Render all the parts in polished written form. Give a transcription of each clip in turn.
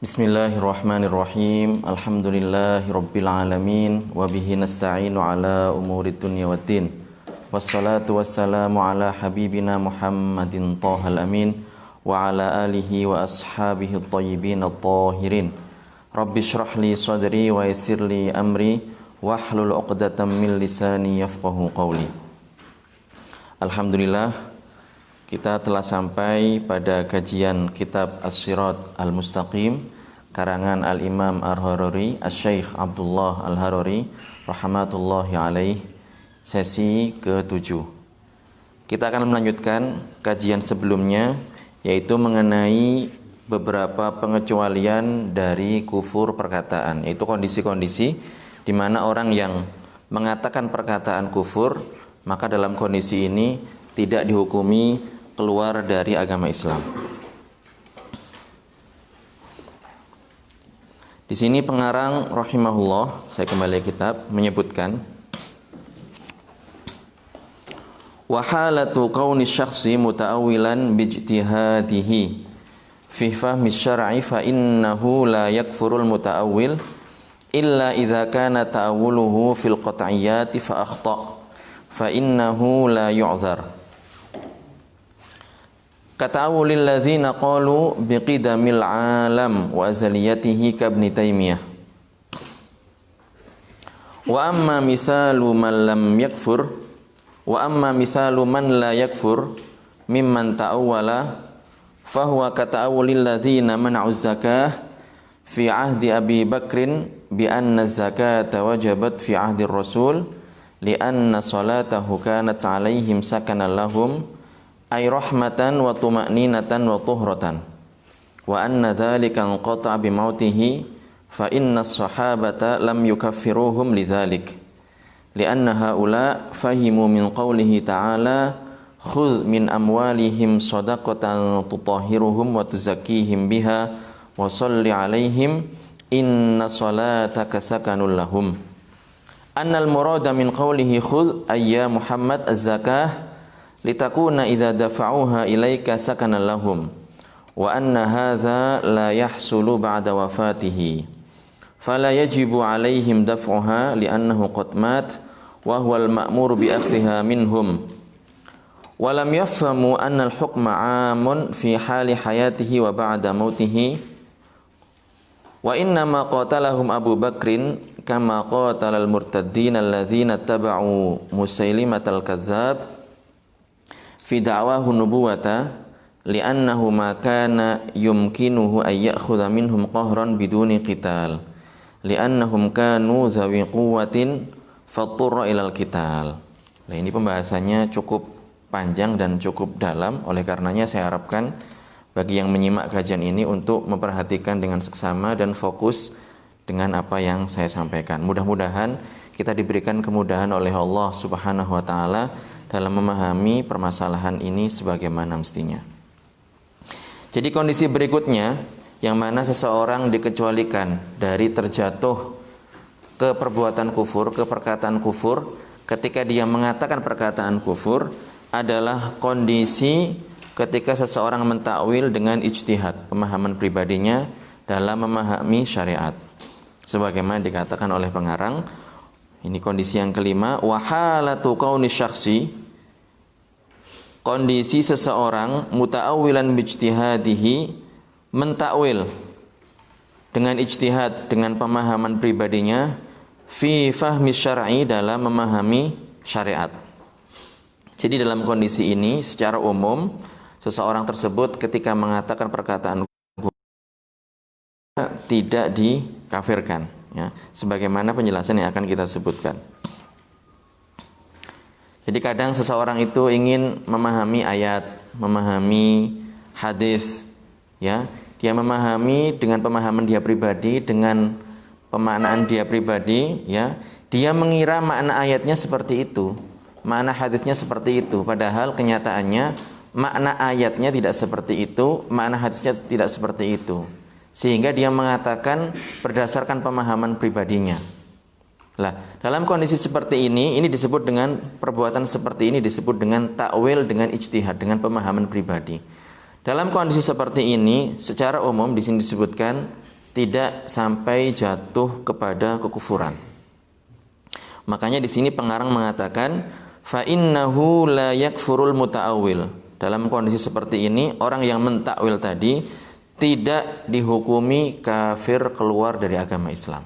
Bismillahirrahmanirrahim. Alhamdulillahirabbil alamin wa bihi nasta'inu ala umurid dunya waddin. Wassalatu wassalamu ala habibina Muhammadin thahal amin wa ala alihi wa ashabihi at-tayyibin at-tahirin. Rabbi shrah li sadri wa yassir li amri wahlul 'uqdatam min lisani yafqahu qawli. Alhamdulillah, kita telah sampai pada kajian kitab As-Sirat Al-Mustaqim karangan Al-Imam Al-Harari, Asy-Syaikh Abdullah Al-Harari rahmatullahi alaih, sesi ke-7. Kita akan melanjutkan kajian sebelumnya, yaitu mengenai beberapa pengecualian dari kufur perkataan, yaitu kondisi-kondisi di mana orang yang mengatakan perkataan kufur, maka dalam kondisi ini tidak dihukumi keluar dari agama Islam. Di sini pengarang rahimahullah, saya kembali kitab, menyebutkan wa halatu kauni syakhsi muta'awwilan bijtihadihi fi fahmi syar'i fa innahu la yakfurul muta'awwil illa idza kana ta'awwuluhu fil qat'iyyati fa akhta' fa innahu la yu'dzar. Kata'awulil ladzina qalu biqidamil alam wa azaliyatihi kabni Taimiyah. Wa amma misalu man lam yakfur wa amma misalu man la yakfur mimman ta'awwala fahuwa kata'awulil ladzina man'uz zakah fi ahdi Abi Bakrin bi anna zakata wajabat fi ahdi Rasul li anna salatahu kanat 'alaihim sakanan lahum ay rahmatan wa tuma'ninatan wa tuhratan wa anna dhalika anqata' bi mautihi fa inna as-sahabata lam yukaffiruhum lidzalik li'anna haula fahimu min qawlihi ta'ala khudh min amwalihim shadaqatan tutahhiruhum wa tuzakkihim biha wa shalli 'alaihim inna salataka sakanul lahum. Annal murada min qawlihi khudh ayya Muhammad az-zakah litakuna idza dafa'uha ilaika sakanan lahum wa anna hadza la yahsulu ba'da wafatihi fala yajibu alaihim daf'uha li'annahu qad mat wa huwa al-ma'mur bi akhdhiha minhum wa lam yafhamu anna al-hukma 'amun fi hali hayatihi wa ba'da mautihi wa inna ma qatalahum Abu Bakrin kama qatalal murtaddin alladzina taba'u Musailimatal kadzdzab fi da'wahu nubuwata li'annahu ma kana yumkinuhu ay ya'khudha minhum qahran biduni qital li'annahum kanu zawi quwwatin fatturra ilal qital. Nah, ini pembahasannya cukup panjang dan cukup dalam, oleh karenanya saya harapkan bagi yang menyimak kajian ini untuk memperhatikan dengan seksama dan fokus dengan apa yang saya sampaikan. Mudah-mudahan kita diberikan kemudahan oleh Allah Subhanahu wa taala dalam memahami permasalahan ini sebagaimana mestinya. Jadi kondisi berikutnya yang mana seseorang dikecualikan dari terjatuh ke perbuatan kufur, ke perkataan kufur ketika dia mengatakan perkataan kufur adalah kondisi ketika seseorang mentakwil dengan ijtihad, pemahaman pribadinya dalam memahami syariat. Sebagaimana dikatakan oleh pengarang, ini kondisi yang kelima, wa halatu kauni syakhsi, kondisi seseorang muta'awwilan bijtihadihi, mentakwil dengan ijtihad, dengan pemahaman pribadinya, fi fahmi syar'i, dalam memahami syariat. Jadi dalam kondisi ini secara umum seseorang tersebut ketika mengatakan perkataan tidak dikafirkan, ya, sebagaimana penjelasan yang akan kita sebutkan. Jadi kadang seseorang itu ingin memahami ayat, memahami hadis, ya, dia memahami dengan pemahaman dia pribadi, dengan pemaknaan dia pribadi, ya, dia mengira makna ayatnya seperti itu, makna hadisnya seperti itu, padahal kenyataannya makna ayatnya tidak seperti itu, makna hadisnya tidak seperti itu, sehingga dia mengatakan berdasarkan pemahaman pribadinya. Lah, dalam kondisi seperti ini disebut dengan perbuatan seperti ini disebut dengan takwil dengan ijtihad, dengan pemahaman pribadi. Dalam kondisi seperti ini, secara umum di sini disebutkan tidak sampai jatuh kepada kekufuran. Makanya di sini pengarang mengatakan fa innahu la yakfurul muta'awwil. Dalam kondisi seperti ini, orang yang mentakwil tadi tidak dihukumi kafir keluar dari agama Islam.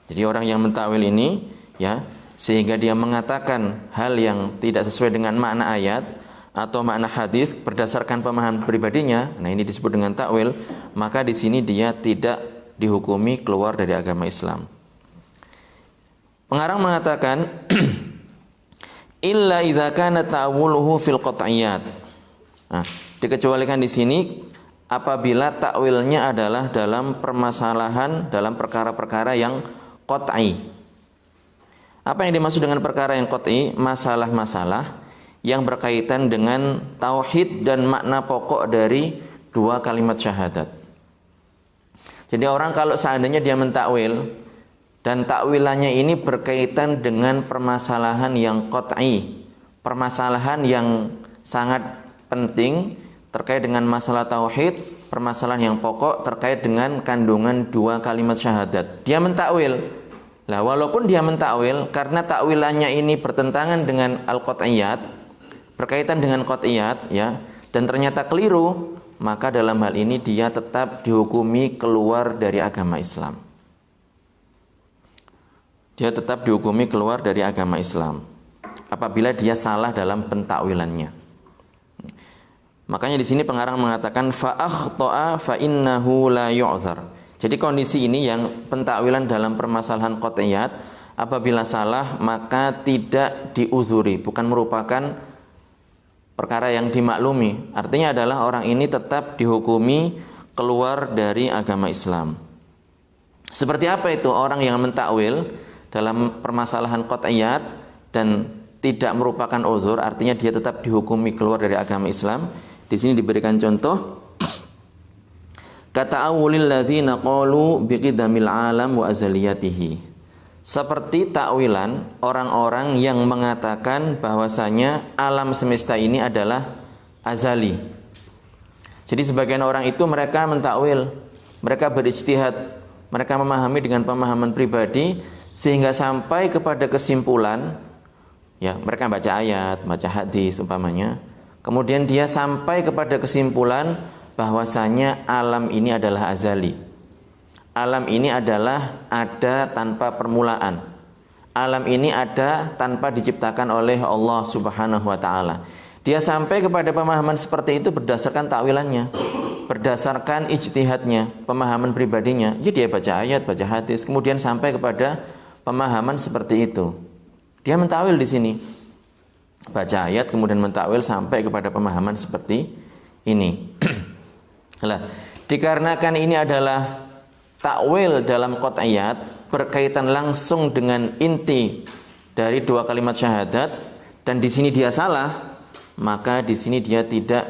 Jadi orang yang mentakwil ini ya, sehingga dia mengatakan hal yang tidak sesuai dengan makna ayat atau makna hadis berdasarkan pemahaman pribadinya, nah ini disebut dengan takwil, maka di sini dia tidak dihukumi keluar dari agama Islam. Pengarang mengatakan illa idza kana ta'awuluhu fil qat'iyat. Nah, dikecualikan di sini apabila takwilnya adalah dalam permasalahan, dalam perkara-perkara yang qat'i. Apa yang dimaksud dengan perkara yang qat'i? Masalah-masalah yang berkaitan dengan tauhid dan makna pokok dari dua kalimat syahadat. Jadi orang kalau seandainya dia mentakwil dan takwilannya ini berkaitan dengan permasalahan yang qat'i, permasalahan yang sangat penting terkait dengan masalah tauhid, permasalahan yang pokok terkait dengan kandungan dua kalimat syahadat. Dia mentakwil. Lah walaupun dia mentakwil karena takwilannya ini bertentangan dengan al-qat'iyat, berkaitan dengan qat'iyat ya, dan ternyata keliru, maka dalam hal ini dia tetap dihukumi keluar dari agama Islam. Dia tetap dihukumi keluar dari agama Islam apabila dia salah dalam pentakwilannya. Makanya di sini pengarang mengatakan fa akhta'a fa innahu la yu'dzar. Jadi kondisi ini yang pentakwilan dalam permasalahan qat'iyat, apabila salah maka tidak diuzuri, bukan merupakan perkara yang dimaklumi. Artinya adalah orang ini tetap dihukumi keluar dari agama Islam. Seperti apa itu orang yang mentakwil dalam permasalahan qat'iyat dan tidak merupakan uzur, artinya dia tetap dihukumi keluar dari agama Islam. Di sini diberikan contoh. Kata awulil ladzina qalu biqidamil alam wa azaliyatihi. Seperti takwilan orang-orang yang mengatakan bahwasanya alam semesta ini adalah azali. Jadi sebagian orang itu mereka mentakwil, mereka berijtihad, mereka memahami dengan pemahaman pribadi sehingga sampai kepada kesimpulan, ya mereka baca ayat, baca hadis umpamanya, kemudian dia sampai kepada kesimpulan bahwasanya alam ini adalah azali. Alam ini adalah ada tanpa permulaan. Alam ini ada tanpa diciptakan oleh Allah Subhanahu wa taala. Dia sampai kepada pemahaman seperti itu berdasarkan takwilannya, berdasarkan ijtihadnya, pemahaman pribadinya. Jadi dia baca ayat, baca hadis, kemudian sampai kepada pemahaman seperti itu. Dia mentakwil di sini. Baca ayat kemudian mentakwil sampai kepada pemahaman seperti ini. Lah, dikarenakan ini adalah takwil dalam qat'iyat berkaitan langsung dengan inti dari dua kalimat syahadat dan di sini dia salah, maka di sini dia tidak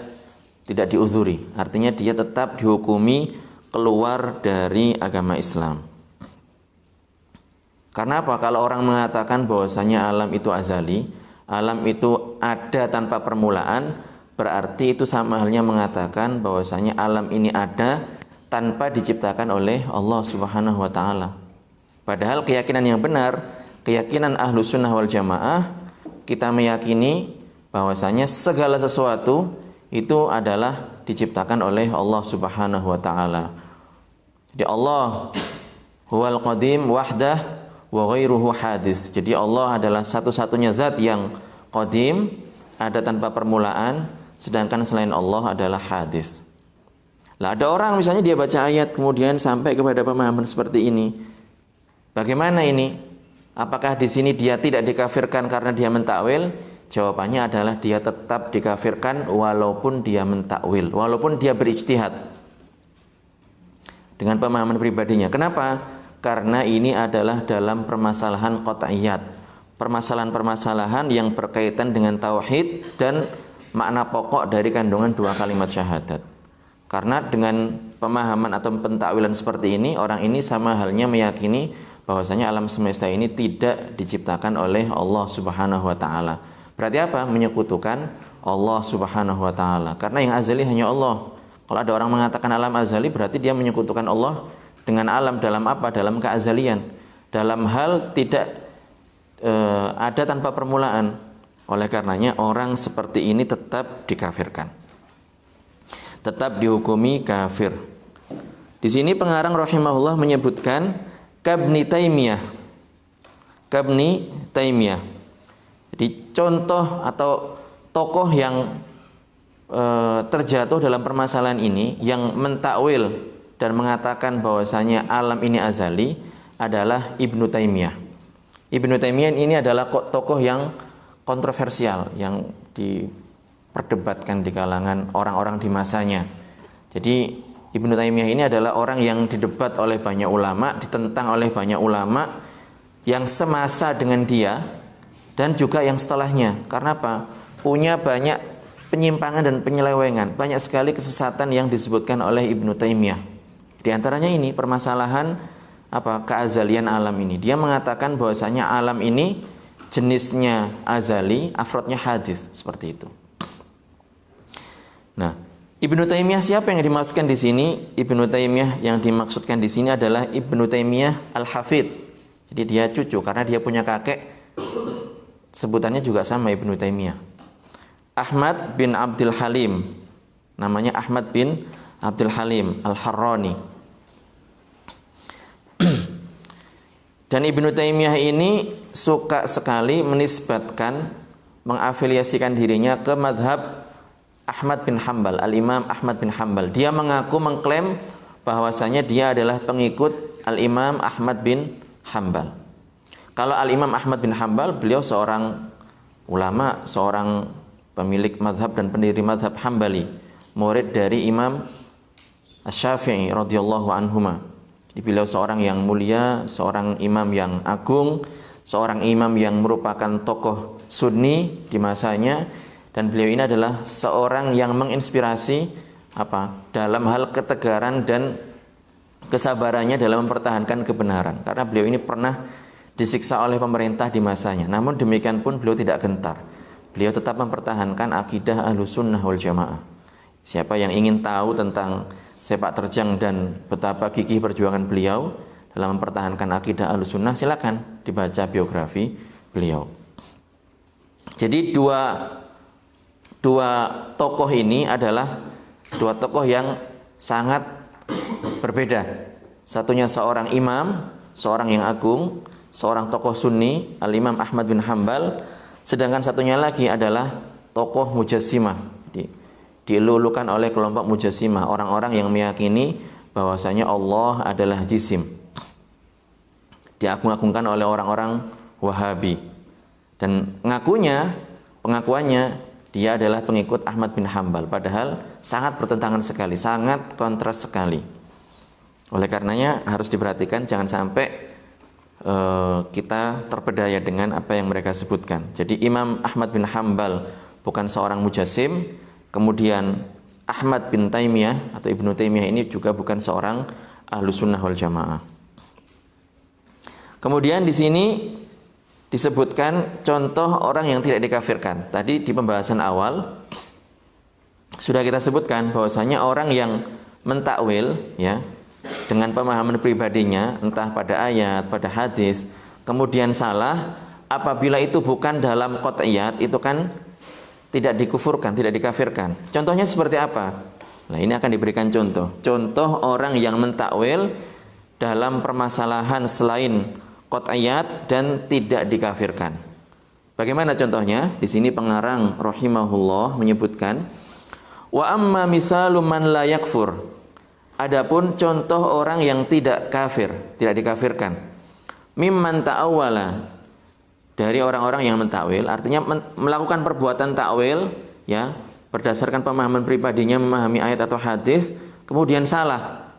diuzuri. Artinya dia tetap dihukumi keluar dari agama Islam. Karena apa? Kalau orang mengatakan bahwasanya alam itu azali, alam itu ada tanpa permulaan, berarti itu sama halnya mengatakan bahwasanya alam ini ada tanpa diciptakan oleh Allah Subhanahu wa taala. Padahal keyakinan yang benar, keyakinan Ahlus Sunnah wal Jamaah, kita meyakini bahwasanya segala sesuatu itu adalah diciptakan oleh Allah Subhanahu wa taala. Jadi Allah huwal qadim wahdah wa ghairuhu hadis. Jadi Allah adalah satu-satunya zat yang qadim, ada tanpa permulaan, sedangkan selain Allah adalah hadis. Lah ada orang misalnya dia baca ayat kemudian sampai kepada pemahaman seperti ini. Bagaimana ini? Apakah di sini dia tidak dikafirkan karena dia mentakwil? Jawabannya adalah dia tetap dikafirkan walaupun dia mentakwil, walaupun dia berijtihad dengan pemahaman pribadinya. Kenapa? Karena ini adalah dalam permasalahan qat'iyat, permasalahan-permasalahan yang berkaitan dengan tauhid dan makna pokok dari kandungan dua kalimat syahadat. Karena dengan pemahaman atau pentakwilan seperti ini, orang ini sama halnya meyakini bahwasanya alam semesta ini tidak diciptakan oleh Allah Subhanahu wa taala. Berarti apa? Menyekutukan Allah Subhanahu wa taala. Karena yang azali hanya Allah. Kalau ada orang mengatakan alam azali, berarti dia menyekutukan Allah dengan alam dalam apa? Dalam keazalian. Dalam hal tidak ada tanpa permulaan. Oleh karenanya orang seperti ini tetap dikafirkan. Tetap dihukumi kafir. Di sini pengarang rahimahullah menyebutkan Kabni Taimiyah. Kabni Taimiyah. Jadi contoh atau tokoh yang terjatuh dalam permasalahan ini, yang mentakwil dan mengatakan bahwasanya alam ini azali, adalah Ibnu Taimiyah. Ibnu Taimiyah ini adalah tokoh yang kontroversial, yang diperdebatkan di kalangan orang-orang di masanya. Jadi Ibnu Taimiyah ini adalah orang yang didebat oleh banyak ulama, ditentang oleh banyak ulama yang semasa dengan dia dan juga yang setelahnya. Karena apa? Punya banyak penyimpangan dan penyelewengan, banyak sekali kesesatan yang disebutkan oleh Ibnu Taimiyah. Di antaranya ini permasalahan keazalian alam ini. Dia mengatakan bahwasanya alam ini jenisnya azali, afrodnya hadis, seperti itu. Nah, Ibnu Taimiyah siapa yang dimaksudkan di sini? Ibnu Taimiyah yang dimaksudkan di sini adalah Ibnu Taimiyah Al-Hafid. Jadi dia cucu karena dia punya kakek, sebutannya juga sama, Ibnu Taimiyah. Ahmad bin Abdul Halim. Namanya Ahmad bin Abdul Halim Al-Harrani. Dan Ibnu Taimiyah ini suka sekali menisbatkan, mengafiliasikan dirinya ke madhab Ahmad bin Hanbal, Al-Imam Ahmad bin Hanbal. Dia mengaku mengklaim bahwasanya dia adalah pengikut Al-Imam Ahmad bin Hanbal. Kalau Al-Imam Ahmad bin Hanbal, beliau seorang ulama, seorang pemilik madhab dan pendiri madhab Hambali, murid dari Imam Asy-Syafi'i radhiyallahu anhuma. Beliau seorang yang mulia, seorang imam yang agung, seorang imam yang merupakan tokoh Sunni di masanya, dan beliau ini adalah seorang yang menginspirasi dalam hal ketegaran dan kesabarannya dalam mempertahankan kebenaran. Karena beliau ini pernah disiksa oleh pemerintah di masanya. Namun demikian pun beliau tidak gentar. Beliau tetap mempertahankan akidah Ahlussunnah wal Jamaah. Siapa yang ingin tahu tentang sepak terjang dan betapa gigih perjuangan beliau dalam mempertahankan akidah Ahlussunnah, silakan dibaca biografi beliau. Jadi dua tokoh ini adalah dua tokoh yang sangat berbeda. Satunya seorang imam, seorang yang agung, seorang tokoh Sunni, Al-Imam Ahmad bin Hanbal. Sedangkan satunya lagi adalah tokoh Mujassimah, dilulukan oleh kelompok Mujassimah, orang-orang yang meyakini bahwasanya Allah adalah jisim. Diagung-agungkan oleh orang-orang Wahabi. Dan pengakuannya dia adalah pengikut Ahmad bin Hanbal, padahal sangat bertentangan sekali, sangat kontras sekali. Oleh karenanya harus diperhatikan, jangan sampai kita terpedaya dengan apa yang mereka sebutkan. Jadi Imam Ahmad bin Hanbal bukan seorang mujassim. Kemudian Ahmad bin Taimiyah atau Ibnu Taimiyah ini juga bukan seorang Ahlussunnah wal Jamaah. Kemudian di sini disebutkan contoh orang yang tidak dikafirkan. Tadi di pembahasan awal sudah kita sebutkan bahwasanya orang yang mentakwil ya dengan pemahaman pribadinya, entah pada ayat, pada hadis, kemudian salah, apabila itu bukan dalam qat'iyat, itu kan tidak dikufurkan, tidak dikafirkan. Contohnya seperti apa? Nah, ini akan diberikan contoh. Contoh orang yang mentakwil dalam permasalahan selain qat'iyat dan tidak dikafirkan. Bagaimana contohnya? Di sini pengarang rahimahullah menyebutkan, wa amma misalu man la yakfur. Adapun contoh orang yang tidak kafir, tidak dikafirkan. Mimman ta'awwala, dari orang-orang yang mentakwil, artinya melakukan perbuatan takwil ya, berdasarkan pemahaman pribadinya memahami ayat atau hadis, kemudian salah.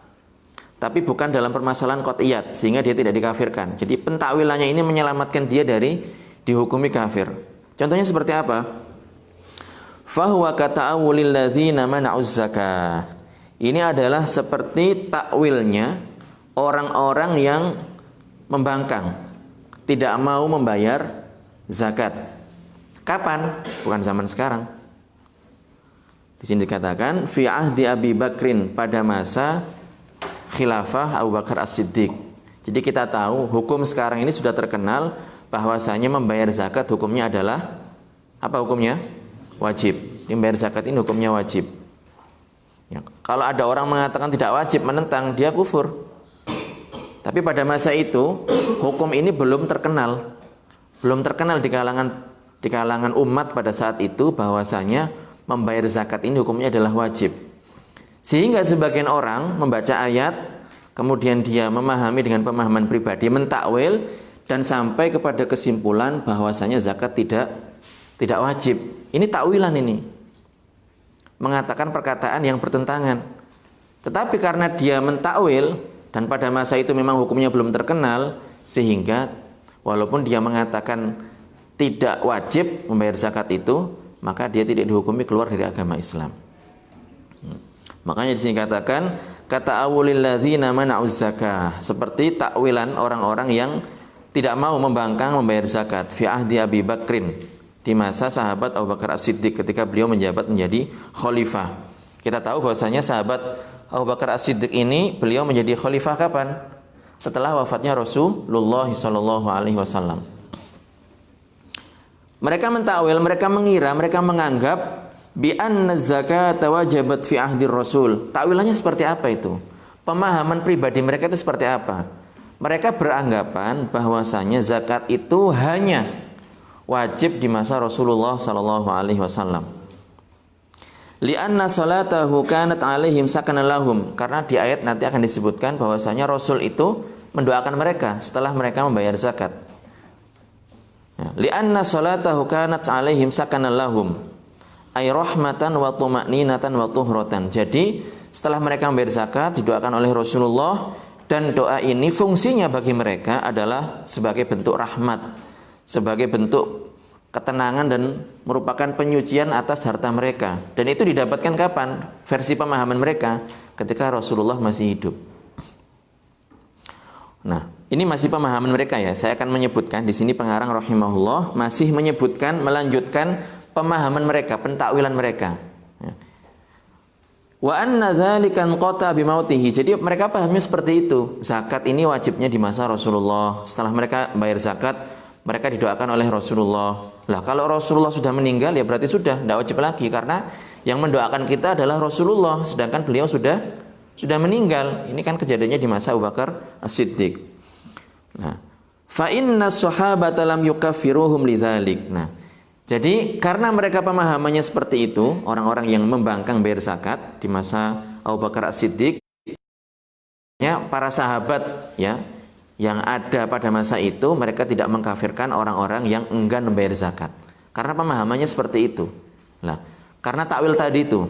Tapi bukan dalam permasalahan qat'iyat, sehingga dia tidak dikafirkan. Jadi pentakwilannya ini menyelamatkan dia dari dihukumi kafir. Contohnya seperti apa? Fahuwa kata'awulil ladzina mana'uz zakah. Ini adalah seperti takwilnya orang-orang yang membangkang, tidak mau membayar zakat. Kapan? Bukan zaman sekarang. Di sini dikatakan fi ahdi Abi Bakrin, pada masa khilafah Abu Bakar As-Siddiq. Jadi kita tahu hukum sekarang ini sudah terkenal bahwasanya membayar zakat hukumnya adalah apa hukumnya? Wajib. Membayar zakat ini hukumnya wajib. Ya, kalau ada orang mengatakan tidak wajib, menentang, dia kufur. Tapi pada masa itu hukum ini belum terkenal. Belum terkenal di kalangan umat pada saat itu bahwasanya membayar zakat ini hukumnya adalah wajib. Sehingga sebagian orang membaca ayat, kemudian dia memahami dengan pemahaman pribadi, mentakwil dan sampai kepada kesimpulan bahwasanya zakat tidak wajib. Ini takwilan ini. Mengatakan perkataan yang bertentangan. Tetapi karena dia mentakwil dan pada masa itu memang hukumnya belum terkenal, sehingga walaupun dia mengatakan tidak wajib membayar zakat itu, maka dia tidak dihukumi keluar dari agama Islam. Makanya di sini katakan kata awulil ladzina mana'uz zakah, seperti takwilan orang-orang yang tidak mau membangkang membayar zakat fi ahdi Abi Bakrin, di masa sahabat Abu Bakar As-Siddiq ketika beliau menjabat menjadi khalifah. Kita tahu bahwasanya sahabat Abu Bakar As-Siddiq ini beliau menjadi khalifah kapan? Setelah wafatnya Rasulullah SAW. Mereka mentakwil, mereka mengira, mereka menganggap bi anna zakata wajabat fi ahdi Rasul. Takwilannya seperti apa itu? Pemahaman pribadi mereka itu seperti apa? Mereka beranggapan bahwasanya zakat itu hanya wajib di masa Rasulullah sallallahu alaihi wasallam. Li'anna salatahu kanat alaihim sakana lahum, karena di ayat nanti akan disebutkan bahwasanya Rasul itu mendoakan mereka setelah mereka membayar zakat. Li'anna salatahu kanat alaihim sakana lahum ay rahmatan wa tuma'ninatan wa tuhratan. Jadi setelah mereka membayar zakat didoakan oleh Rasulullah, dan doa ini fungsinya bagi mereka adalah sebagai bentuk rahmat, sebagai bentuk ketenangan dan merupakan penyucian atas harta mereka. Dan itu didapatkan kapan? Versi pemahaman mereka ketika Rasulullah masih hidup. Nah, ini masih pemahaman mereka ya. Saya akan menyebutkan di sini pengarang rahimahullah masih menyebutkan, melanjutkan pemahaman mereka, pentakwilan mereka. Wa anna dzalika qata bi mautihi. Jadi mereka pahamnya seperti itu. Zakat ini wajibnya di masa Rasulullah. Setelah mereka bayar zakat, mereka didoakan oleh Rasulullah. Lah kalau Rasulullah sudah meninggal ya berarti sudah tidak wajib lagi, karena yang mendoakan kita adalah Rasulullah, sedangkan beliau sudah meninggal. Ini kan kejadiannya di masa Abu Bakar As-Siddiq. Nah, fa inna sahabata lam yukaffiruhum lidzalik. Nah, jadi karena mereka pemahamannya seperti itu, orang-orang yang membangkang bayar zakat di masa Abu Bakar As-Siddiq, ya para sahabat ya yang ada pada masa itu, mereka tidak mengkafirkan orang-orang yang enggan membayar zakat. Karena pemahamannya seperti itu. Nah, karena takwil tadi itu.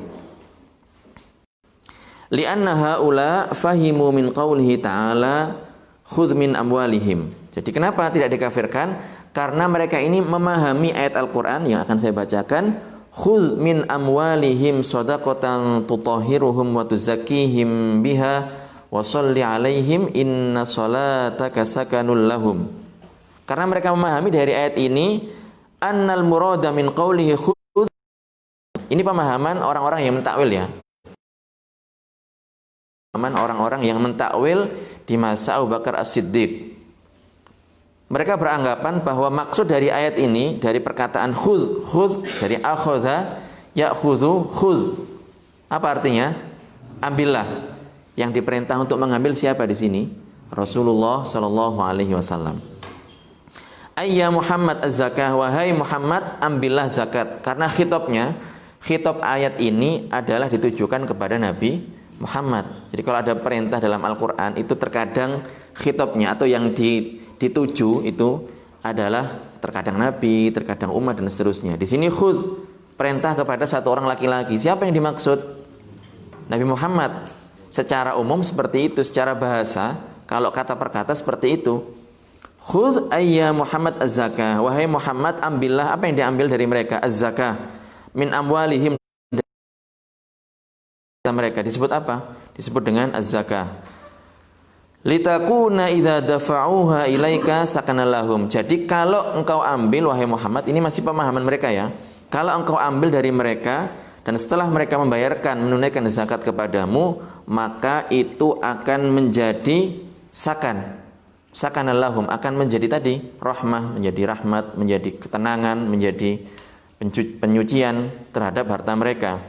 Li'anna haula fahimu min qaulihi ta'ala khudh min amwalihim. Jadi kenapa tidak dikafirkan? Karena mereka ini memahami ayat Al-Qur'an yang akan saya bacakan, khudh min amwalihim shadaqatan tutahhiruhum wa tuzakkihim biha wa sholli alaihim inna sholataka sakanul lahum. Karena mereka memahami dari ayat ini annal murada min qawlihi khudh. Ini pemahaman orang-orang yang mentakwil ya. Pemahaman orang-orang yang mentakwil di masa Abu Bakar As-Siddiq. Mereka beranggapan bahwa maksud dari ayat ini, dari perkataan khudh dari akhadha ya'khudhu khudh. Apa artinya? Ambillah. Yang diperintah untuk mengambil siapa di sini? Rasulullah sallallahu alaihi wasallam. Ayya Muhammad az-zakah, wahai Muhammad ambillah zakat. Karena khitab ayat ini adalah ditujukan kepada Nabi Muhammad. Jadi kalau ada perintah dalam Al-Qur'an itu terkadang khitabnya atau yang dituju itu adalah terkadang Nabi, terkadang umat dan seterusnya. Di sini khudh, perintah kepada satu orang laki-laki. Siapa yang dimaksud? Nabi Muhammad. Secara umum seperti itu, secara bahasa kalau kata per kata seperti itu. Khudh ayya Muhammad az-zakah, wahai Muhammad ambillah. Apa yang diambil dari mereka? Az-zakah min amwalihim. Mereka disebut apa? Disebut dengan az-zakah. Litakuna idza dafa'uha ilaika sakana lahum. Jadi kalau engkau ambil wahai Muhammad, ini masih pemahaman mereka ya. Kalau engkau ambil dari mereka, dan setelah mereka membayarkan menunaikan zakat kepadamu, maka itu akan menjadi sakanallahum, akan menjadi tadi rahmah, menjadi rahmat, menjadi ketenangan, menjadi penyucian terhadap harta mereka.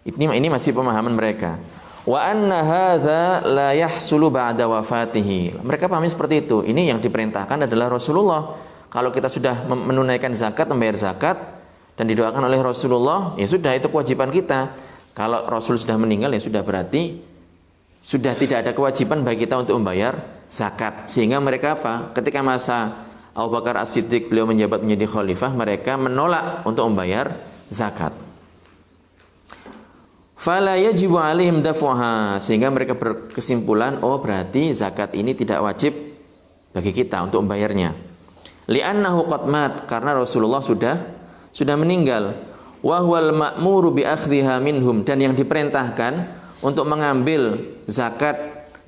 Ini masih pemahaman mereka. Wa anna hadza la yahsulu ba'da wafatihi. Mereka pahami seperti itu. Ini yang diperintahkan adalah Rasulullah. Kalau kita sudah menunaikan zakat, membayar zakat dan didoakan oleh Rasulullah, ya sudah, itu kewajiban kita. Kalau Rasul sudah meninggal, ya sudah, berarti sudah tidak ada kewajiban bagi kita untuk membayar zakat. Sehingga mereka apa? Ketika masa Abu Bakar As-Siddiq beliau menjabat menjadi khalifah, mereka menolak untuk membayar zakat. Fala yajibu alaihim daf'uha, sehingga mereka berkesimpulan, oh berarti zakat ini tidak wajib bagi kita untuk membayarnya. Li'annahu qad mat, karena Rasulullah sudah meninggal. Wa huwal ma'muru bi akhdhiha minhum, dan yang diperintahkan untuk mengambil zakat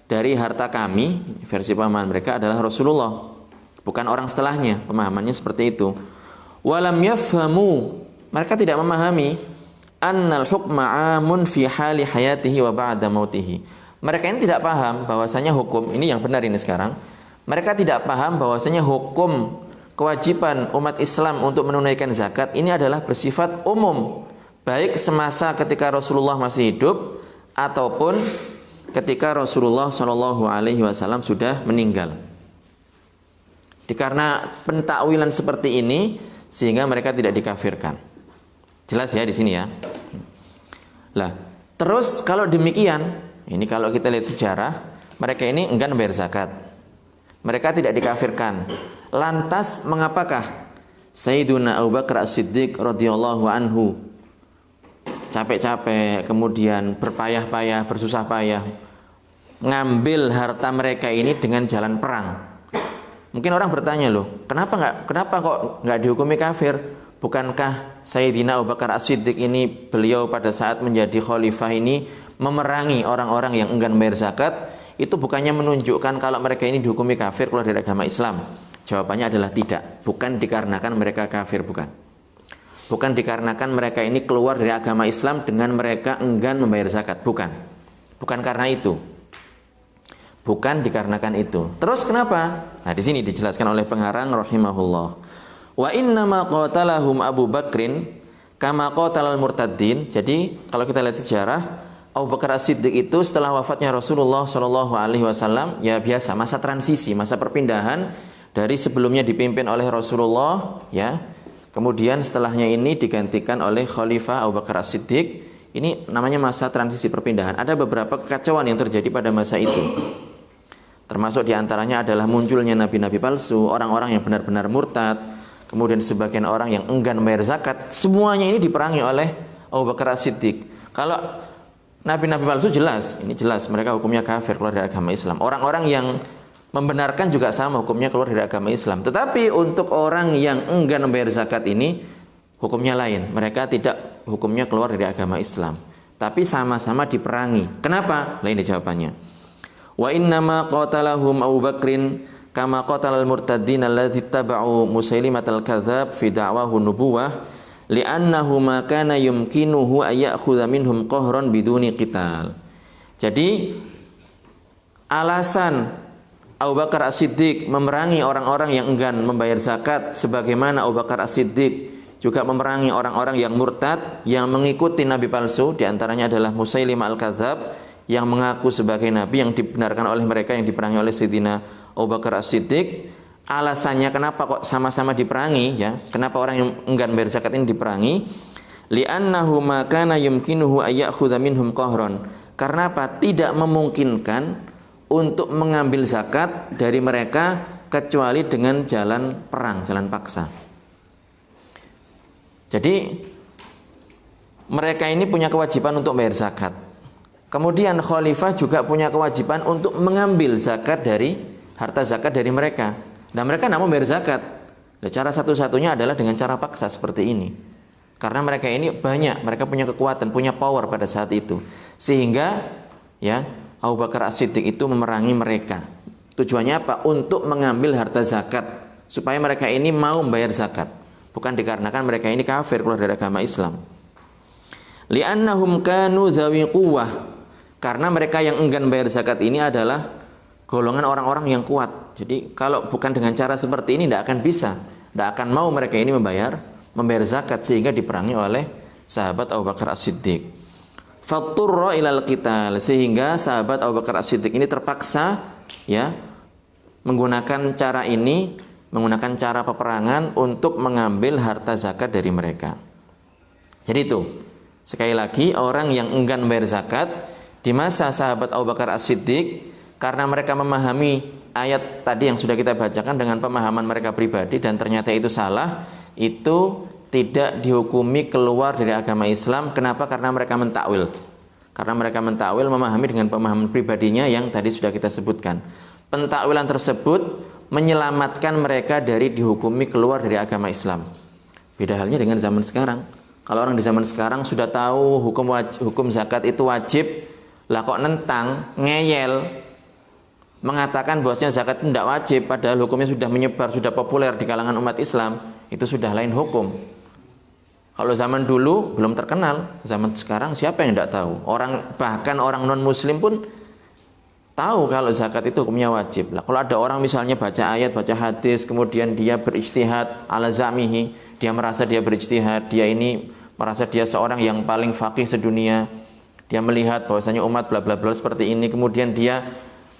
dari harta kami, versi pemahaman mereka, adalah Rasulullah, bukan orang setelahnya. Pemahamannya seperti itu. Walam yafhamu, mereka tidak memahami annal hukma amun fi hali hayatihi wa ba'da mautihi. Mereka ini tidak paham bahwasanya hukum ini yang benar ini sekarang. Mereka tidak paham bahwasanya hukum kewajiban umat Islam untuk menunaikan zakat ini adalah bersifat umum, baik semasa ketika Rasulullah masih hidup ataupun ketika Rasulullah Shallallahu alaihi wasallam sudah meninggal. Karena pentakwilan seperti ini sehingga mereka tidak dikafirkan. Jelas ya di sini ya. Lah, terus kalau demikian, ini kalau kita lihat sejarah, mereka ini enggan membayar zakat. Mereka tidak dikafirkan. Lantas mengapakah Sayyiduna Abu Bakar As-Siddiq radhiyallahu anhu capek-capek, kemudian berpayah-payah, bersusah payah ngambil harta mereka ini dengan jalan perang? Mungkin orang bertanya, loh, kenapa kok nggak dihukumi kafir? Bukankah Sayyidina Abu Bakar As-Siddiq ini, beliau pada saat menjadi khalifah ini memerangi orang-orang yang enggan membayar zakat? Itu bukannya menunjukkan kalau mereka ini dihukumi kafir, keluar dari agama Islam? Jawabannya adalah tidak. Bukan dikarenakan mereka kafir, bukan. Bukan dikarenakan mereka ini keluar dari agama Islam dengan mereka enggan membayar zakat, bukan. Bukan karena itu. Bukan dikarenakan itu. Terus kenapa? Nah, di sini dijelaskan oleh pengarang rahimahullah. Wa innama qatalahum Abu Bakrin kama qatalal murtaddin. Jadi kalau kita lihat sejarah, Abu Bakar As-Siddiq itu setelah wafatnya Rasulullah Shallallahu alaihi wasallam, ya biasa, masa transisi, masa perpindahan dari sebelumnya dipimpin oleh Rasulullah, ya. Kemudian setelahnya ini digantikan oleh Khalifah Abu Bakar As-Siddiq. Ini namanya masa transisi perpindahan. Ada beberapa kekacauan yang terjadi pada masa itu. Termasuk diantaranya adalah munculnya nabi-nabi palsu, orang-orang yang benar-benar murtad, kemudian sebagian orang yang enggan membayar zakat. Semuanya ini diperangi oleh Abu Bakar As-Siddiq. Kalau nabi-nabi palsu jelas, ini jelas mereka hukumnya kafir, keluar dari agama Islam. Orang-orang yang membenarkan juga sama, hukumnya keluar dari agama Islam. Tetapi untuk orang yang enggan membayar zakat ini hukumnya lain. Mereka tidak hukumnya keluar dari agama Islam, tapi sama-sama diperangi. Kenapa? Lain jawabannya. Wa innama qatalahum Abu Bakrin kama qatalal murtaddin alladzi taba'u Musailimatal kadzab fi da'wahu nubuwah li'annahu ma kana yumkinuhu ay ya'khudha minhum qahran biduni qital. Jadi alasan Abu Bakar As-Siddiq memerangi orang-orang yang enggan membayar zakat, sebagaimana Abu Bakar As-Siddiq juga memerangi orang-orang yang murtad, yang mengikuti nabi palsu, diantaranya adalah Musailimah al-Kadzab, yang mengaku sebagai nabi, yang dibenarkan oleh mereka, yang diperangi oleh Sayyidina Abu Bakar As-Siddiq. Alasannya kenapa kok sama-sama diperangi, ya? Kenapa orang yang enggan membayar zakat ini diperangi? Li'annahu ma kana yumkinuhu ay ya'khudha minhum qahran. Karena apa? Tidak memungkinkan untuk mengambil zakat dari mereka kecuali dengan jalan perang, jalan paksa. Jadi mereka ini punya kewajiban untuk bayar zakat. Kemudian khalifah juga punya kewajiban untuk mengambil zakat dari harta zakat dari mereka. Dan mereka tidak mau bayar zakat. Dan cara satu-satunya adalah dengan cara paksa seperti ini. Karena mereka ini banyak, mereka punya kekuatan, punya power pada saat itu. Sehingga ya Abu Bakar As-Siddiq itu memerangi mereka. Tujuannya apa? Untuk mengambil harta zakat, supaya mereka ini mau membayar zakat. Bukan dikarenakan mereka ini kafir, keluar dari agama Islam. Li'annahum kanu zawi quwwah. Karena mereka yang enggan bayar zakat ini adalah golongan orang-orang yang kuat. Jadi kalau bukan dengan cara seperti ini tidak akan bisa. Tidak akan mau mereka ini membayar zakat sehingga diperangi oleh sahabat Abu Bakar As-Siddiq. Fatturra ilal qital, sehingga sahabat Abu Bakar As-Siddiq ini terpaksa ya menggunakan cara ini, menggunakan cara peperangan untuk mengambil harta zakat dari mereka. Jadi itu, sekali lagi orang yang enggan bayar zakat di masa sahabat Abu Bakar As-Siddiq karena mereka memahami ayat tadi yang sudah kita bacakan dengan pemahaman mereka pribadi dan ternyata itu salah, itu tidak dihukumi keluar dari agama Islam. Kenapa? Karena mereka mentakwil. Karena mereka mentakwil memahami dengan pemahaman pribadinya yang tadi sudah kita sebutkan. Pentakwilan tersebut menyelamatkan mereka dari dihukumi keluar dari agama Islam. Beda halnya dengan zaman sekarang. Kalau orang di zaman sekarang sudah tahu hukum zakat itu wajib, lah kok nentang, ngeyel, mengatakan bahwasanya zakat itu tidak wajib, padahal hukumnya sudah menyebar, sudah populer di kalangan umat Islam, itu sudah lain hukum. Kalau zaman dulu belum terkenal, zaman sekarang siapa yang tidak tahu? Bahkan orang non muslim pun tahu kalau zakat itu hukumnya wajib. Lah kalau ada orang misalnya baca ayat, baca hadis, kemudian dia berijtihad ala zamihi, dia merasa dia berijtihad, dia ini merasa dia seorang yang paling faqih sedunia, dia melihat bahwasanya umat bla bla bla seperti ini, kemudian dia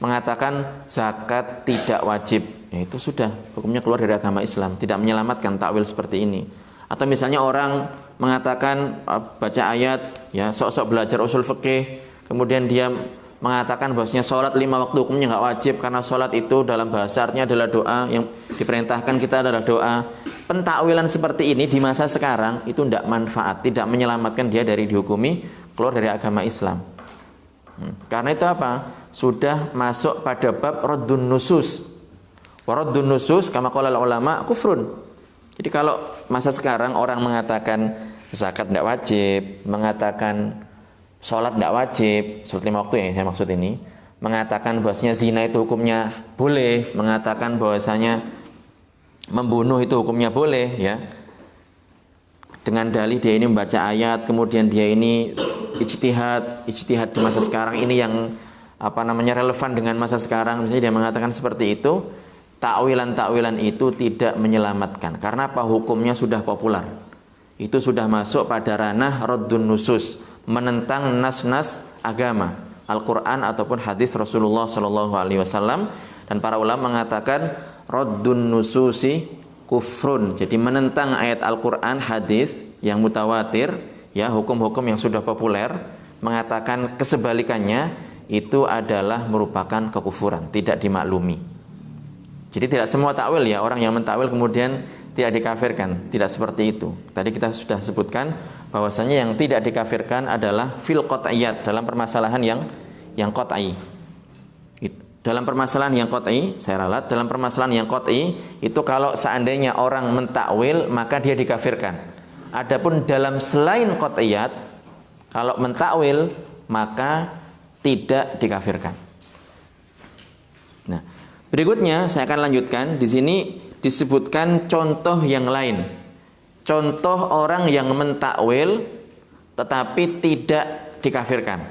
mengatakan zakat tidak wajib, ya itu sudah hukumnya keluar dari agama Islam, tidak menyelamatkan takwil seperti ini. Atau misalnya orang mengatakan baca ayat, ya sok-sok belajar usul fikih, kemudian dia mengatakan bahwasanya sholat 5 waktu hukumnya nggak wajib karena sholat itu dalam bahasa artinya adalah doa, yang diperintahkan kita adalah doa. Pentakwilan seperti ini di masa sekarang itu tidak manfaat, tidak menyelamatkan dia dari dihukumi keluar dari agama Islam. Karena itu apa? Sudah masuk pada bab raddun nusus. Raddun nusus kama qala ulama kufrun. Jadi kalau masa sekarang orang mengatakan zakat tidak wajib, mengatakan sholat tidak wajib, sholat 5 waktu yang saya maksud ini, mengatakan bahwasanya zina itu hukumnya boleh, mengatakan bahwasanya membunuh itu hukumnya boleh, ya. Dengan dalih dia ini membaca ayat, kemudian dia ini ijtihad di masa sekarang ini yang relevan dengan masa sekarang, misalnya dia mengatakan seperti itu, takwilan itu tidak menyelamatkan. Karena apa? Hukumnya sudah populer. Itu sudah masuk pada ranah raddun nusus, menentang nas-nas agama, Al-Qur'an ataupun hadis Rasulullah sallallahu alaihi wasallam, dan para ulama mengatakan raddun nususi kufrun. Jadi menentang ayat Al-Qur'an, hadis yang mutawatir, ya, hukum-hukum yang sudah populer, mengatakan kesebalikannya itu adalah merupakan kekufuran, tidak dimaklumi. Jadi tidak semua takwil, ya, orang yang mentakwil kemudian tidak dikafirkan, tidak seperti itu. Tadi kita sudah sebutkan bahwasanya yang tidak dikafirkan adalah fil qat'iyat, dalam permasalahan yang qat'i. Dalam permasalahan yang qat'i, saya ralat, dalam permasalahan yang qat'i itu kalau seandainya orang mentakwil maka dia dikafirkan. Adapun dalam selain qat'iyat, kalau mentakwil maka tidak dikafirkan. Nah, berikutnya saya akan lanjutkan. Di sini disebutkan contoh yang lain. Contoh orang yang mentakwil tetapi tidak dikafirkan.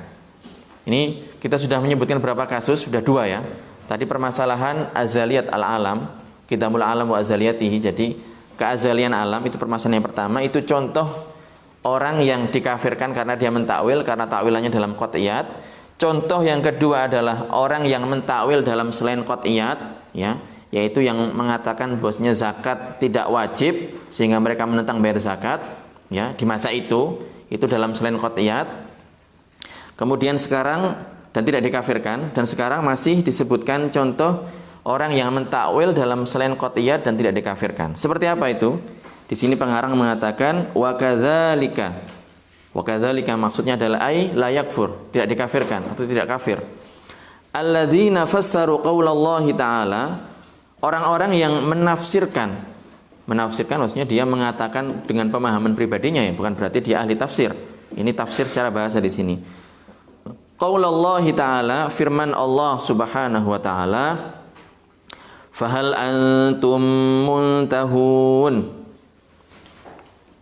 Ini kita sudah menyebutkan beberapa kasus, sudah 2 ya. Tadi permasalahan azaliyat al-alam, kitabul alam wa azaliyatihi. Jadi keazalian alam itu permasalahan yang pertama, itu contoh orang yang dikafirkan karena dia mentakwil, karena takwilannya dalam qat'iyat. Contoh yang kedua adalah orang yang mentakwil dalam selain qat'iyat, ya, yaitu yang mengatakan bahwasanya zakat tidak wajib sehingga mereka menentang bayar zakat, ya, di masa itu dalam selain qat'iyat. Kemudian sekarang dan tidak dikafirkan, dan sekarang masih disebutkan contoh orang yang mentakwil dalam selain qat'iyat dan tidak dikafirkan. Seperti apa itu? Di sini pengarang mengatakan wa kadzalika. Wa kadzalika maksudnya adalah ai la yakfur, tidak dikafirkan atau tidak kafir. Alladzina fassaru qaulallahi ta'ala, orang-orang yang menafsirkan maksudnya dia mengatakan dengan pemahaman pribadinya, ya, bukan berarti dia ahli tafsir. Ini tafsir secara bahasa di sini. Qaulallahi ta'ala, firman Allah Subhanahu wa ta'ala, fahal antum muntahun.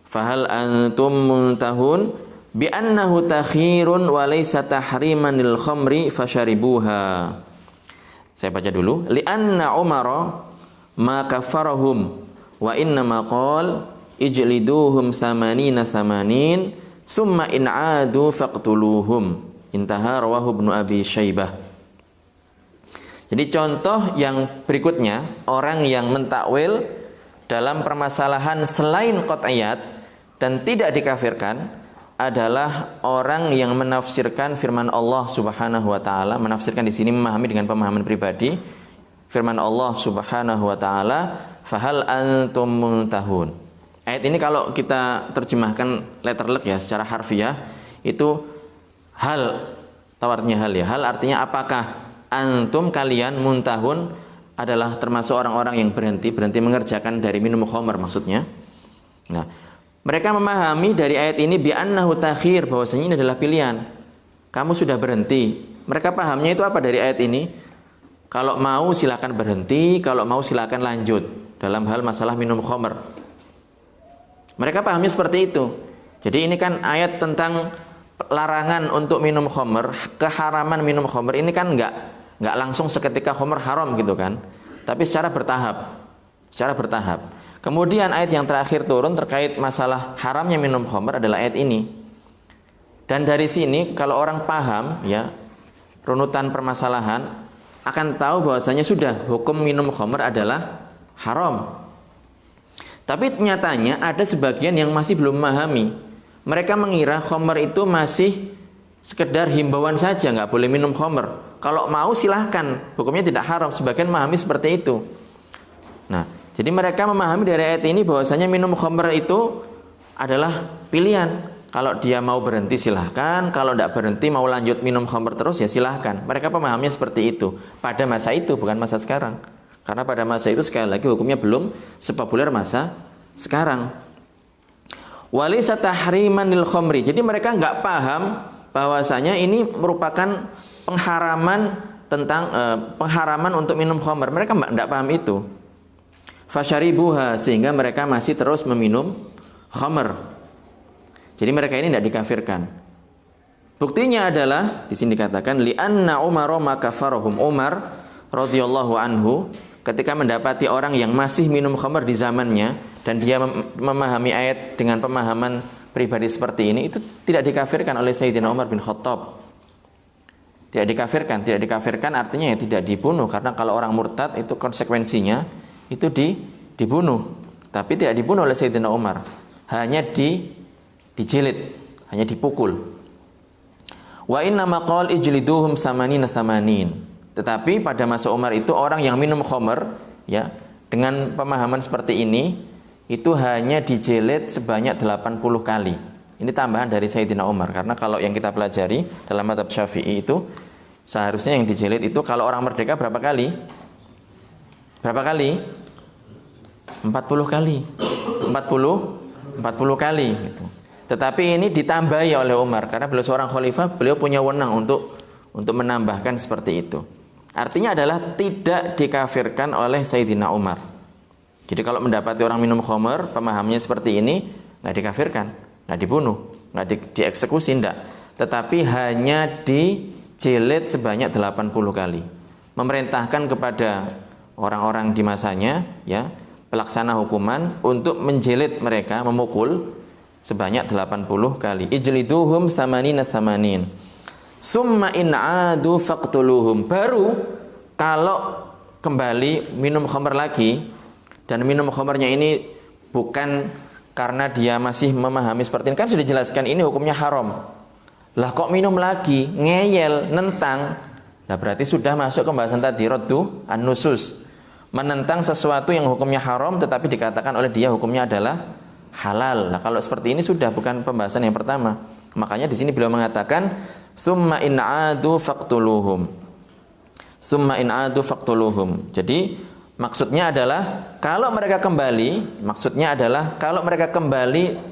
Fahal antum muntahun, bi annahu takhirun wa laysa tahriman lil khamri fasharibuha. Saya baca dulu. Li anna Umara ma kafarahum wa inna ma qala ijliduhum samanina samanin summa in adu faqtuluhum. Intaha rawahu Ibnu Abi Syaibah. Jadi contoh yang berikutnya, orang yang mentakwil dalam permasalahan selain qat'iyat dan tidak dikafirkan adalah orang yang menafsirkan firman Allah Subhanahu wa taala. Menafsirkan di sini memahami dengan pemahaman pribadi. Firman Allah Subhanahu wa taala, "Fahal antum muntahun." Ayat ini kalau kita terjemahkan letterlek ya secara harfiah itu hal, tahu artinya hal ya. Hal artinya apakah antum kalian muntahun adalah termasuk orang-orang yang berhenti mengerjakan dari minum khamr maksudnya. Nah, mereka memahami dari ayat ini bi annahu takhir, bahwasanya ini adalah pilihan. Kamu sudah berhenti. Mereka pahamnya itu apa dari ayat ini? Kalau mau silakan berhenti, kalau mau silakan lanjut dalam hal masalah minum khamr. Mereka pahamnya seperti itu. Jadi ini kan ayat tentang larangan untuk minum khamr, keharaman minum khamr ini kan enggak langsung seketika khamr haram gitu kan, tapi secara bertahap. Kemudian ayat yang terakhir turun terkait masalah haramnya minum khamr adalah ayat ini. Dan dari sini kalau orang paham ya runutan permasalahan akan tahu bahwasanya sudah hukum minum khamr adalah haram. Tapi nyatanya ada sebagian yang masih belum memahami. Mereka mengira khamr itu masih sekedar himbauan saja, nggak boleh minum khamr. Kalau mau silahkan, hukumnya tidak haram. Sebagian memahami seperti itu. Nah, jadi mereka memahami dari ayat ini bahwasanya minum khamr itu adalah pilihan. Kalau dia mau berhenti silahkan, kalau tidak berhenti mau lanjut minum khamr terus ya silahkan. Mereka pemahamnya seperti itu. Pada masa itu, bukan masa sekarang. Karena pada masa itu sekali lagi hukumnya belum sepopuler masa sekarang. Walaysa tahriman lil khamri. Jadi mereka nggak paham bahwasanya ini merupakan pengharaman tentang pengharaman untuk minum khamr. Mereka tidak paham itu. Fasyaribuha, sehingga mereka masih terus meminum khamr. Jadi mereka ini tidak dikafirkan. Buktinya adalah di sini dikatakan li anna Umar makafarahum. Umar radhiyallahu anhu ketika mendapati orang yang masih minum khamr di zamannya dan dia memahami ayat dengan pemahaman pribadi seperti ini, itu tidak dikafirkan oleh Sayyidina Umar bin Khattab. Tidak dikafirkan artinya ya tidak dibunuh, karena kalau orang murtad itu konsekuensinya itu dibunuh. Tapi tidak dibunuh oleh Sayyidina Umar, hanya dijilid, hanya dipukul. Wa inna maqal ijliduhum samanina samanin. Tetapi pada masa Umar itu orang yang minum khamr ya dengan pemahaman seperti ini itu hanya dijilid sebanyak 80 kali. Ini tambahan dari Sayyidina Umar, karena kalau yang kita pelajari dalam mazhab Syafi'i itu seharusnya yang dijilid itu kalau orang merdeka berapa kali? Berapa kali? 40 kali. 40 kali gitu. Tetapi ini ditambahi oleh Umar karena beliau seorang khalifah, beliau punya wewenang untuk menambahkan seperti itu. Artinya adalah tidak dikafirkan oleh Sayyidina Umar. Jadi kalau mendapati orang minum khamr, pemahamnya seperti ini, nggak dikafirkan, nggak dibunuh, nggak dieksekusi, enggak. Tetapi hanya dijilid sebanyak 80 kali. Memerintahkan kepada orang-orang di masanya, ya, pelaksana hukuman untuk menjilid mereka, memukul sebanyak 80 kali. Ijliduhum samanina samanin. Summa in adu faqtuluhum. Baru kalau kembali minum khamr lagi, dan minum khamrnya ini bukan karena dia masih memahami seperti ini, kan sudah dijelaskan ini hukumnya haram. Lah kok minum lagi, ngeyel, nentang. Nah berarti sudah masuk ke pembahasan tadi, raddu an-nusus. Menentang sesuatu yang hukumnya haram tetapi dikatakan oleh dia hukumnya adalah halal. Nah kalau seperti ini sudah bukan pembahasan yang pertama. Makanya di sini beliau mengatakan summa in adu faqtuluhum. Summa in adu faqtuluhum. Jadi maksudnya adalah kalau mereka kembali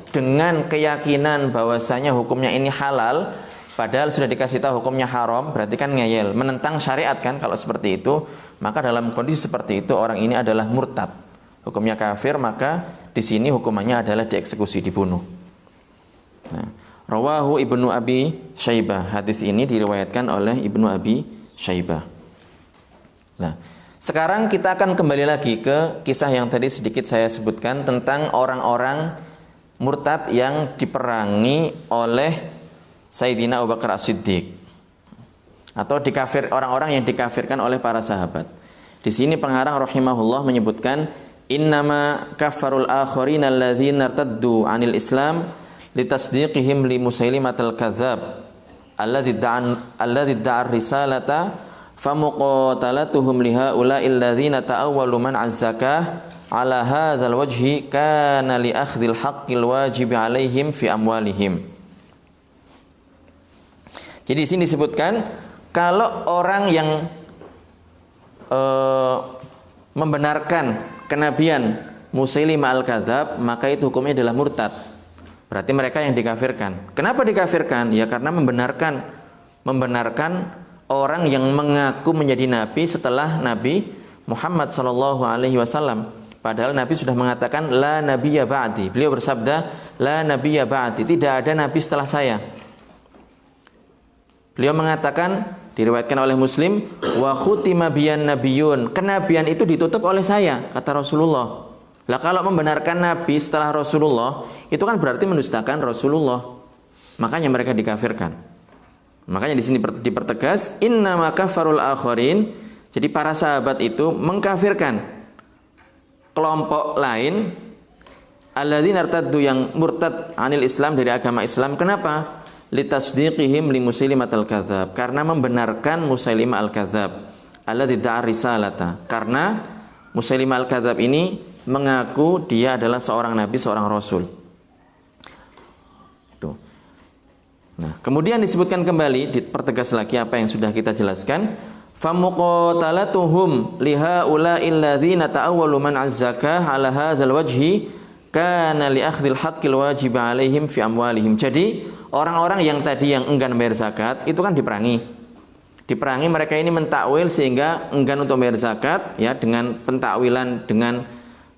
dengan keyakinan bahwasanya hukumnya ini halal padahal sudah dikasih tahu hukumnya haram, berarti kan ngeyel, menentang syariat kan kalau seperti itu. Maka dalam kondisi seperti itu orang ini adalah murtad. Hukumnya kafir, maka di sini hukumannya adalah dieksekusi, dibunuh. Nah, Rawahu Ibnu Abi Syaibah. Hadis ini diriwayatkan oleh Ibnu Abi Syaibah. Nah, sekarang kita akan kembali lagi ke kisah yang tadi sedikit saya sebutkan tentang orang-orang murtad yang diperangi oleh Sayyidina Abu Bakar As-Siddiq, atau orang-orang yang dikafirkan oleh para sahabat. Di sini pengarang rahimahullah menyebutkan innama kaffarul akharin alladzina irtaddu 'anil Islam litasdiqihim li Musailimatal kadzdzab alladzi da'a risalata famuqatalatuhum lihaula'il ladzina ta'awwalu man az-zakah ala hadzal wajhi kana li akhdhil haqqil wajibi 'alaihim fi amwalihim. Jadi di sini disebutkan kalau orang yang membenarkan kenabian Musailimah al-Kadzdzab, maka itu hukumnya adalah murtad. Berarti mereka yang dikafirkan. Kenapa dikafirkan? Ya karena membenarkan orang yang mengaku menjadi nabi setelah Nabi Muhammad SAW. Padahal Nabi sudah mengatakan la nabiyya ba'di. Beliau bersabda la nabiyya ba'di, tidak ada nabi setelah saya. Beliau mengatakan, diriwayatkan oleh Muslim, wa khutima biyan nabiyun, kenabian itu ditutup oleh saya, kata Rasulullah. Lah kalau membenarkan nabi setelah Rasulullah, itu kan berarti mendustakan Rasulullah. Makanya mereka dikafirkan. Makanya di sini dipertegas innama kafarul akharin. Jadi para sahabat itu mengkafirkan kelompok lain, alladzina irtaddu, yang murtad anil Islam, dari agama Islam. Kenapa? Litasdiqihim li Musailimatal kadzdzab, karena membenarkan Musailimah al-Kadzdzab, alladzi da'a risalata, karena Musailimah al-Kadzdzab ini mengaku dia adalah seorang nabi, seorang rasul. Itu. Nah, kemudian disebutkan kembali, dipertegas lagi apa yang sudah kita jelaskan. Famuqatalatuhum lihaula'il ladzina ta'awwalu man az-zakah ala hadzal wajhi kana li akhdhil haqqil wajib 'alaihim fi amwalihim. Jadi orang-orang yang tadi yang enggan bayar zakat itu kan diperangi. Mereka ini mentakwil sehingga enggan untuk bayar zakat, ya, dengan pentakwilan dengan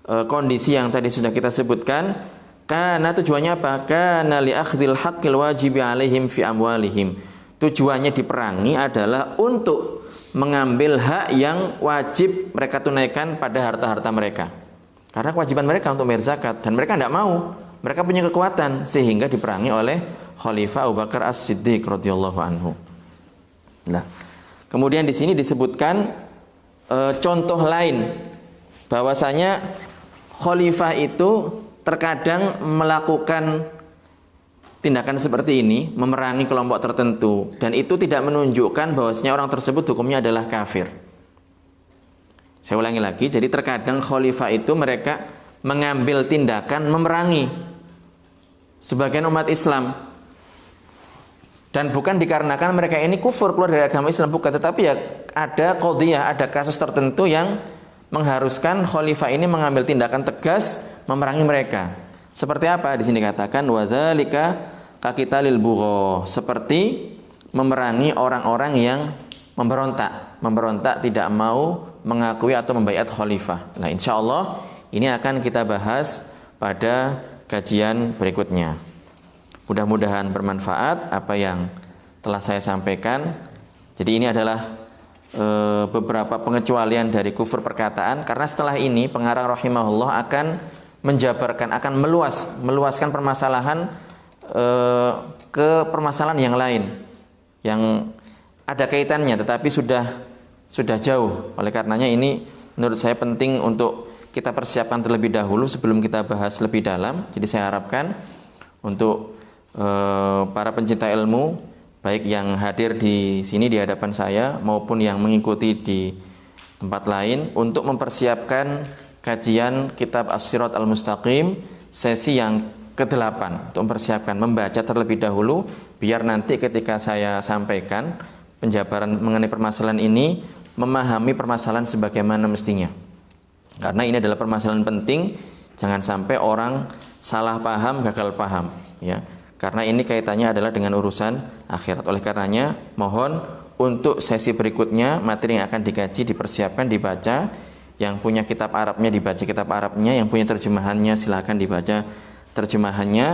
kondisi yang tadi sudah kita sebutkan. Karena tujuannya apa? Kana li akhdhil haqqil wajib 'alaihim fi amwalihim. Tujuannya diperangi adalah untuk mengambil hak yang wajib mereka tunaikan pada harta-harta mereka. Karena kewajiban mereka untuk bayar zakat, dan mereka tidak mau. Mereka punya kekuatan sehingga diperangi oleh Khalifah Abu Bakar As-Siddiq radhiyallahu anhu. Nah, kemudian di sini disebutkan contoh lain bahwasanya khalifah itu terkadang melakukan tindakan seperti ini, memerangi kelompok tertentu, dan itu tidak menunjukkan bahwasanya orang tersebut hukumnya adalah kafir. Saya ulangi lagi, jadi terkadang khalifah itu mereka mengambil tindakan memerangi sebagian umat Islam, dan bukan dikarenakan mereka ini kufur, keluar dari agama Islam, bukan, tetapi ya ada qadhiyah, ada kasus tertentu yang mengharuskan khalifah ini mengambil tindakan tegas memerangi mereka. Seperti apa? Di sini katakan wadzalika kaqitalil bugha, seperti memerangi orang-orang yang memberontak tidak mau mengakui atau membaiat khalifah. Nah, insyaallah ini akan kita bahas pada kajian berikutnya. Mudah-mudahan bermanfaat apa yang telah saya sampaikan. Jadi ini adalah beberapa pengecualian dari kufur perkataan, karena setelah ini pengarang rahimahullah akan menjabarkan, akan meluaskan permasalahan ke permasalahan yang lain yang ada kaitannya tetapi sudah jauh. Oleh karenanya ini menurut saya penting untuk kita persiapkan terlebih dahulu sebelum kita bahas lebih dalam. Jadi saya harapkan untuk para pencinta ilmu, baik yang hadir di sini di hadapan saya maupun yang mengikuti di tempat lain, untuk mempersiapkan kajian kitab As-Sirat Al-Mustaqim sesi yang ke-8, untuk mempersiapkan membaca terlebih dahulu biar nanti ketika saya sampaikan penjabaran mengenai permasalahan ini memahami permasalahan sebagaimana mestinya. Karena ini adalah permasalahan penting, jangan sampai orang salah paham, gagal paham, ya. Karena ini kaitannya adalah dengan urusan akhirat. Oleh karenanya mohon untuk sesi berikutnya materi yang akan dikaji dipersiapkan, dibaca. Yang punya kitab Arabnya dibaca kitab Arabnya, yang punya terjemahannya silakan dibaca terjemahannya,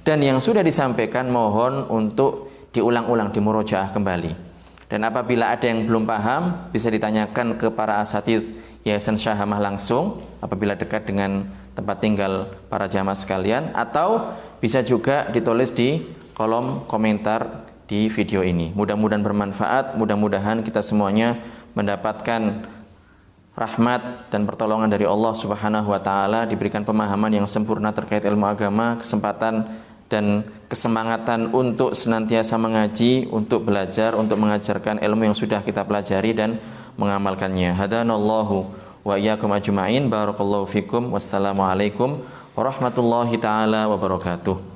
Dan yang sudah disampaikan mohon untuk diulang-ulang, dimurojaah kembali. Dan apabila ada yang belum paham, bisa ditanyakan ke para asatidz Yayasan Syahamah langsung apabila dekat dengan tempat tinggal para jamaah sekalian, atau bisa juga ditulis di kolom komentar di video ini. Mudah-mudahan bermanfaat, mudah-mudahan kita semuanya mendapatkan rahmat dan pertolongan dari Allah Subhanahu wa taala, diberikan pemahaman yang sempurna terkait ilmu agama, kesempatan dan kesemangatan untuk senantiasa mengaji, untuk belajar, untuk mengajarkan ilmu yang sudah kita pelajari dan mengamalkannya. Hadanallahu wa iyyakum ajma'in. Barakallahu fikum. Wassalamualaikum warahmatullahi taala wabarakatuh.